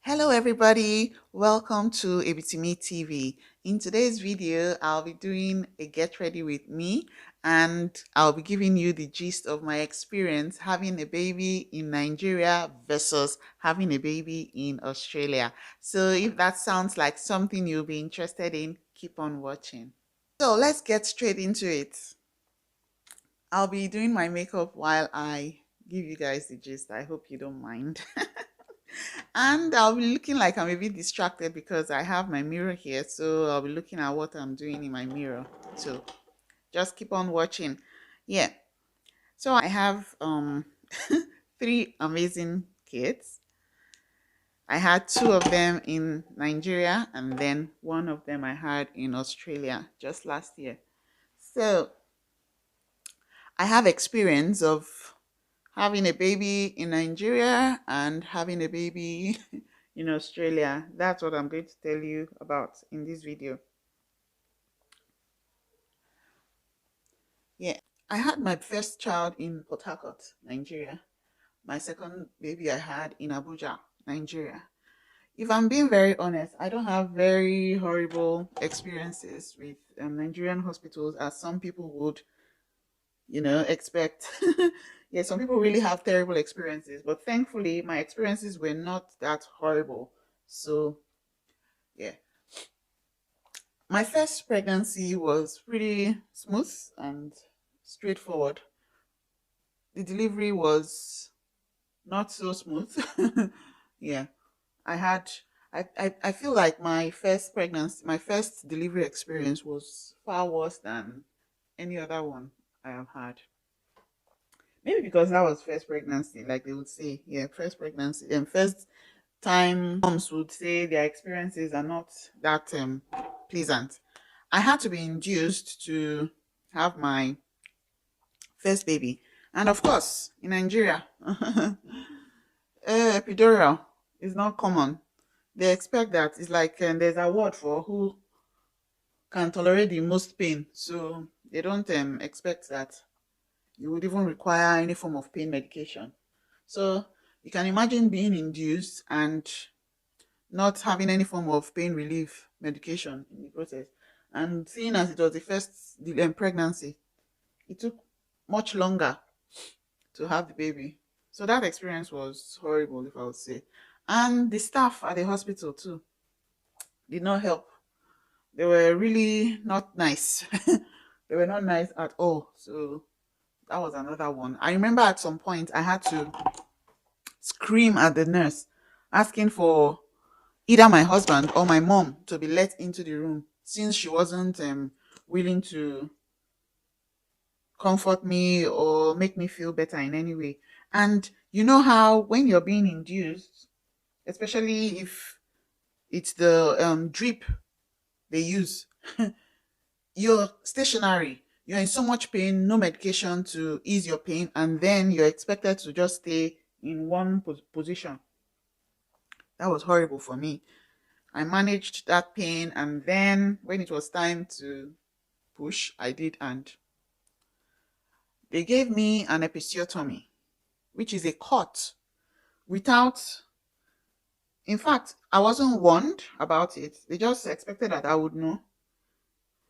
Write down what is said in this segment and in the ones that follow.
Hello everybody, welcome to ABTME TV. In today's video, I'll be doing a get ready with me and I'll be giving you the gist of my experience having a baby in Nigeria versus having a baby in Australia. So if that sounds like something you'll be interested in, keep on watching. So let's get straight into it. I'll be doing my makeup while I give you guys the gist. I hope you don't mind. And I'll be looking like I'm a bit distracted because I have my mirror here. So I'll be looking at what I'm doing in my mirror. So just keep on watching. Yeah. So I have three amazing kids. I had two of them in Nigeria and then one of them I had in Australia just last year. So I have experience of having a baby in Nigeria and having a baby in Australia. That's what I'm going to tell you about in this video. Yeah, I had my first child in Port Harcourt, Nigeria. My second baby I had in Abuja, Nigeria. If I'm being very honest, I don't have very horrible experiences with Nigerian hospitals as some people would, expect. Yeah, some people really have terrible experiences, but thankfully my experiences were not that horrible. So, yeah. My first pregnancy was pretty smooth and straightforward. The delivery was not so smooth. Yeah, I had. I feel like my first pregnancy, my first delivery experience was far worse than any other one I have had. Maybe because that was first pregnancy, like they would say, yeah, first pregnancy and first time moms would say their experiences are not that pleasant. I had to be induced to have my first baby, and of course, in Nigeria, epidural is not common. They expect that it's like there's a word for who can tolerate the most pain, so they don't expect that you would even require any form of pain medication. So you can imagine being induced and not having any form of pain relief medication in the process. And seeing as it was the first pregnancy, it took much longer to have the baby. So that experience was horrible, if I would say. And the staff at the hospital too did not help. They were really not nice. They were not nice at all. So that was another one. I remember at some point I had to scream at the nurse asking for either my husband or my mom to be let into the room since she wasn't willing to comfort me or make me feel better in any way. And you know how when you're being induced, especially if it's the drip they use, you're stationary, you're in so much pain, no medication to ease your pain, and then you're expected to just stay in one position. That was horrible for me. I managed that pain, and then when it was time to push, I did, and they gave me an episiotomy, which is a cut without. In fact, I wasn't warned about it. They just expected that I would know,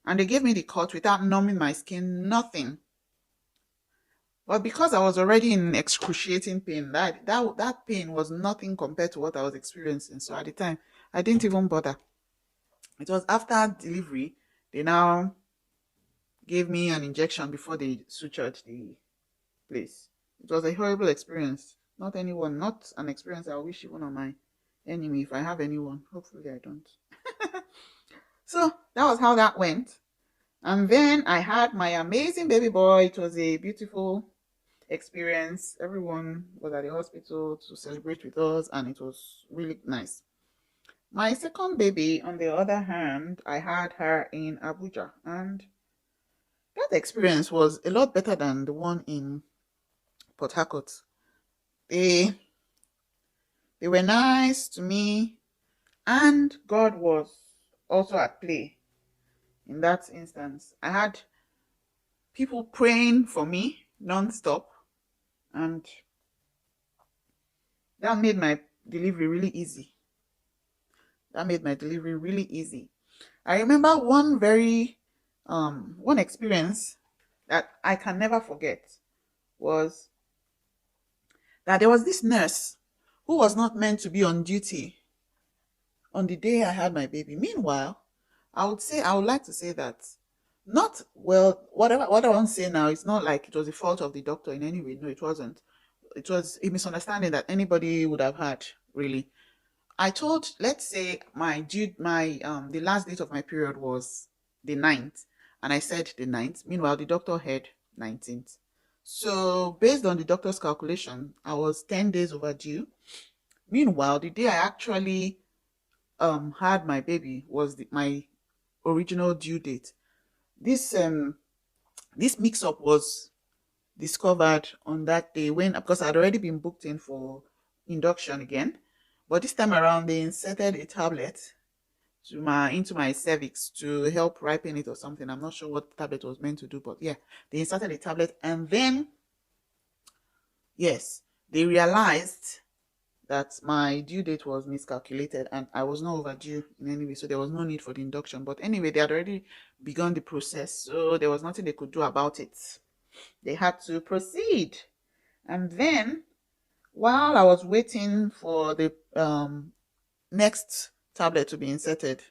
and they gave me the cut without numbing my skin, nothing. But because I was already in excruciating pain, that pain was nothing compared to what I was experiencing. So at the time, I didn't even bother. It was after delivery they now gave me an injection before they sutured the place. It was a horrible experience. Not an experience I wish even on my enemy if I have anyone. Hopefully I don't. So that was how that went. And then I had my amazing baby boy. It was a beautiful experience. Everyone was at the hospital to celebrate with us, and it was really nice. My second baby, on the other hand, I had her in Abuja, and that experience was a lot better than the one in Port Harcourt. They they were nice to me, and God was also at play in that instance. I had people praying for me non-stop, and that made my delivery really easy. That made my delivery really easy. I remember one experience that I can never forget was that there was this nurse who was not meant to be on duty on the day I had my baby. Meanwhile, I would like to say that not well, whatever what I want to say now, it's not like it was the fault of the doctor in any way. No, it wasn't. It was a misunderstanding that anybody would have had, really. I told, let's say the last date of my period was the 9th, and I said the 9th. Meanwhile, the doctor had 19th. So based on the doctor's calculation, I was 10 days overdue. Meanwhile, the day I actually had my baby was my original due date. This this mix up was discovered on that day when, because I'd already been booked in for induction again, but this time around they inserted a tablet into my cervix to help ripen it or something. I'm not sure what the tablet was meant to do, but yeah, they inserted a tablet, and then yes, they realized that my due date was miscalculated and I was not overdue in any way, so there was no need for the induction. But anyway, they had already begun the process, so there was nothing they could do about it. They had to proceed. And then, while I was waiting for the next tablet to be inserted,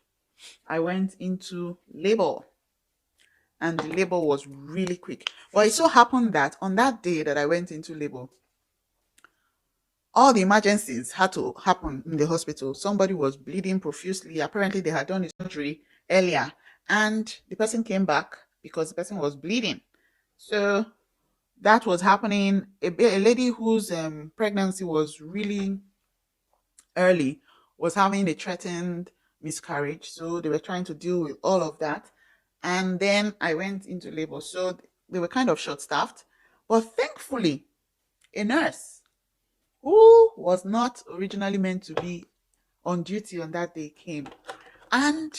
I went into labor, and the labor was really quick. But it so happened that on that day that I went into labor, all the emergencies had to happen in the hospital. Somebody was bleeding profusely. Apparently, they had done the surgery earlier, and the person came back because the person was bleeding. So that was happening. A lady whose pregnancy was really early was having a threatened miscarriage. So they were trying to deal with all of that. And then I went into labor. So they were kind of short staffed. But thankfully, a nurse who was not originally meant to be on duty on that day came. And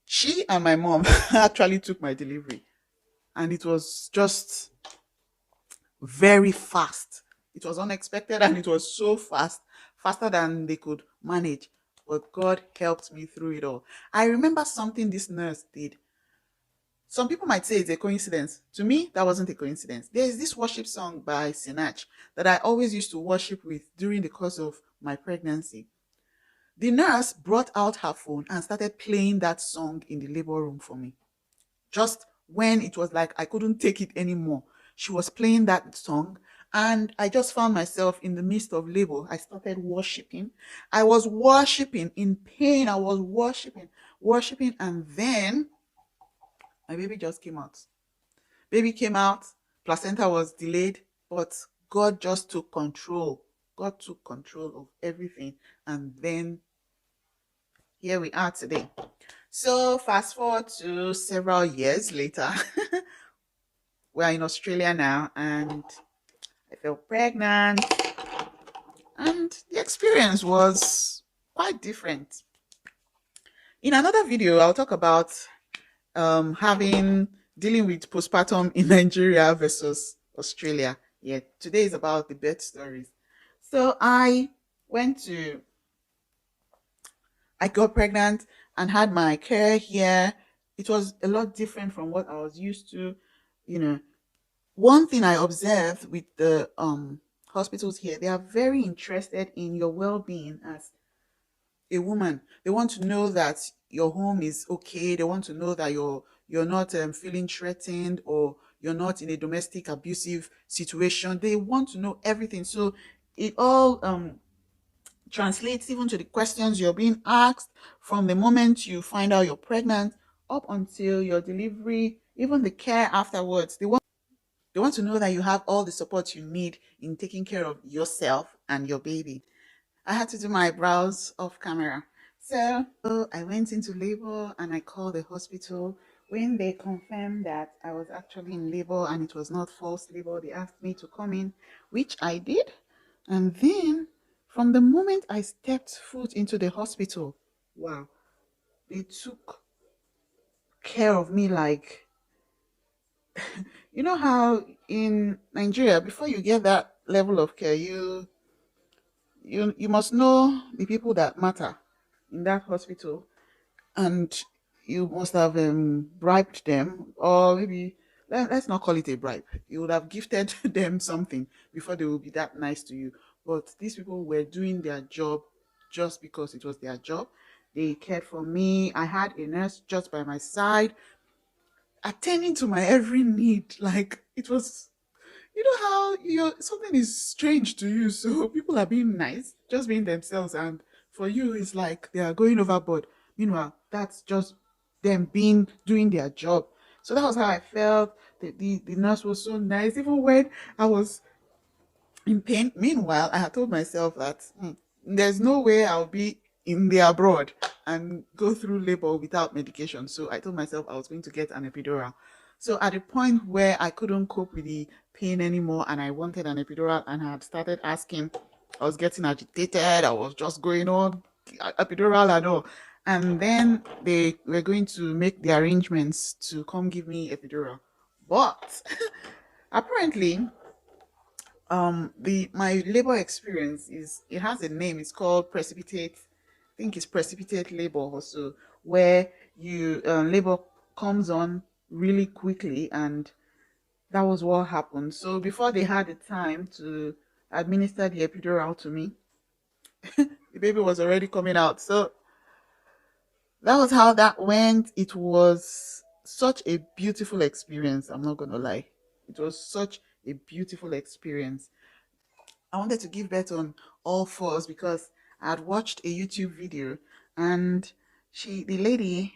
she and my mom actually took my delivery. And it was just very fast. It was unexpected and it was so fast, faster than they could manage. But God helped me through it all. I remember something this nurse did. Some people might say it's a coincidence. To me, that wasn't a coincidence. There is this worship song by Sinach that I always used to worship with during the course of my pregnancy. The nurse brought out her phone and started playing that song in the labor room for me. Just when it was like I couldn't take it anymore, she was playing that song, and I just found myself in the midst of labor. I started worshiping. I was worshiping in pain. I was worshiping, and then my baby just came out. Baby came out, placenta was delayed, but God just took control. God took control of everything, and then here we are today. So fast forward to several years later, we're in Australia now, and I fell pregnant, and the experience was quite different. In another video, I'll talk about having dealing with postpartum in Nigeria versus Australia. Yeah, today is about the birth stories. So I got pregnant and had my care here. It was a lot different from what I was used to. You know, one thing I observed with the hospitals here, they are very interested in your well-being as a woman. They want to know that your home is okay. They want to know that you're not feeling threatened, or you're not in a domestic abusive situation. They want to know everything. So it all translates even to the questions you're being asked from the moment you find out you're pregnant up until your delivery, even the care afterwards. They want to know that you have all the support you need in taking care of yourself and your baby. I had to do my brows off camera. So I went into labor and I called the hospital. When they confirmed that I was actually in labor and it was not false labor, they asked me to come in, which I did. And then from the moment I stepped foot into the hospital, wow, they took care of me like, you know how in Nigeria, before you get that level of care, you must know the people that matter in that hospital, and you must have bribed them, or maybe let's not call it a bribe. You would have gifted them something before they will be that nice to you. But these people were doing their job just because it was their job. They cared for me. I had a nurse just by my side, attending to my every need. Like, it was, you know how something is strange to you, so people are being nice, just being themselves, and for you it's like they are going overboard. Meanwhile, that's just them being doing their job. So that was how I felt. The nurse was so nice, even when I was in pain. Meanwhile, I had told myself that there's no way I'll be in the abroad and go through labor without medication. So I told myself I was going to get an epidural. So at a point where I couldn't cope with the pain anymore and I wanted an epidural, and I had started asking, I was getting agitated. I was just going on epidural and all. And then they were going to make the arrangements to come give me epidural. But apparently the my labor experience is, it has a name. It's called precipitate. I think it's precipitate labor also, where you labor comes on really quickly, and that was what happened. So before they had the time to administer the epidural to me, the baby was already coming out. So that was how that went. It was such a beautiful experience. I'm not gonna lie. It was such a beautiful experience. I wanted to give birth on all fours because I had watched a YouTube video, and the lady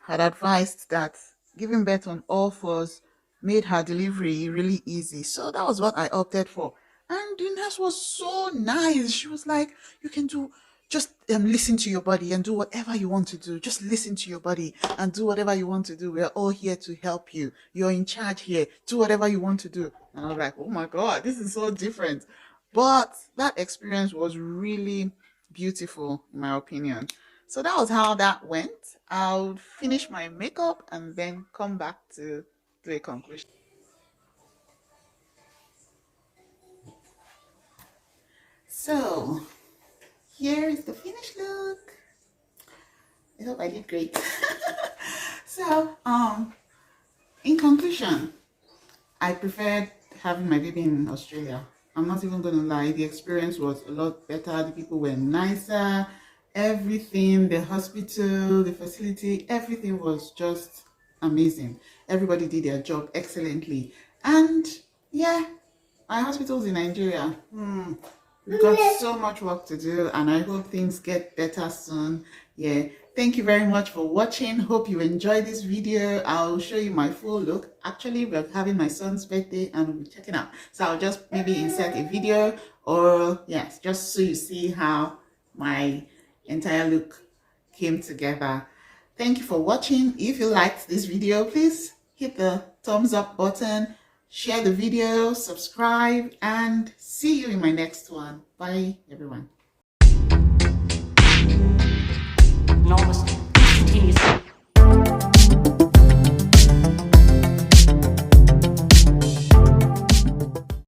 had advised that giving birth on all fours made her delivery really easy. So that was what I opted for. And the nurse was so nice. She was like, you can do, just listen to your body and do whatever you want to do. Just listen to your body and do whatever you want to do. We're all here to help you. You're in charge here. Do whatever you want to do. And I was like, oh my God, this is so different. But that experience was really beautiful, in my opinion. So that was how that went. I'll finish my makeup and then come back to do a conclusion. So here is the finished look. I hope I did great. So, in conclusion, I preferred having my baby in Australia. I'm not even gonna lie, the experience was a lot better. The people were nicer, everything, the hospital, the facility, everything was just amazing. Everybody did their job excellently. And yeah, my hospitals in Nigeria, we've got so much work to do, and I hope things get better soon. Yeah, thank you very much for watching. Hope you enjoyed this video. I'll show you my full look. Actually, we're having my son's birthday and we'll be checking out. So I'll just maybe insert a video, or yes, just so you see how my entire look came together. Thank you for watching. If you liked this video, please hit the thumbs up button, share the video, subscribe, and see you in my next one. Bye, everyone.